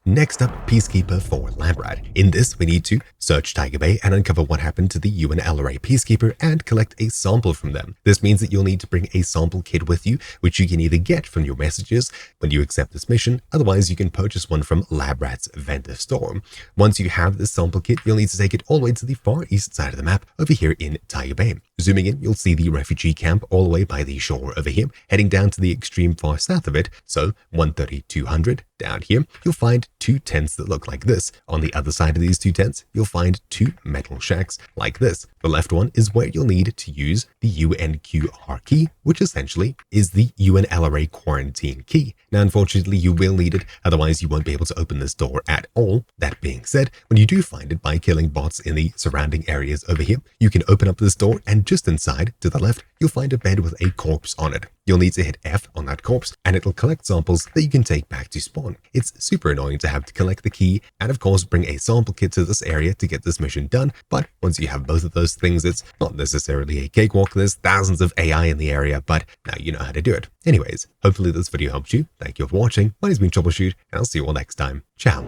Next up, Peacekeeper for lab rat. In this, we need to search Tiger Bay and uncover what happened to the UNLRA Peacekeeper and collect a sample from them. This means that you'll need to bring a sample kit with you, which you can either get from your messages when you accept this mission, otherwise you can purchase one from Lab Rat's vendor store. Once you have this sample kit, you'll need to take it all the way to the far east side of the map over here in Tiger Bay. Zooming in, you'll see the refugee camp all the way by the shore over here, heading down to the extreme far south of it, so 130-200 down here, you'll find two tents that look like this. On the other side of these two tents, you'll find two metal shacks like this. The left one is where you'll need to use the UNQR key, which essentially is the UNLRA Quarantine Key. Now, unfortunately, you will need it, otherwise you won't be able to open this door at all. That being said, when you do find it by killing bots in the surrounding areas over here, you can open up this door, and just inside, to the left, you'll find a bed with a corpse on it. You'll need to hit F on that corpse, and it'll collect samples that you can take back to spawn. It's super annoying to have to collect the key, and of course bring a sample kit to this area to get this mission done, but once you have both of those things, it's not necessarily a cakewalk. There's thousands of AI in the area, but now you know how to do it. Anyways, hopefully this video helped you. Thank you for watching. My name's been Troubleshoot, and I'll see you all next time. Ciao.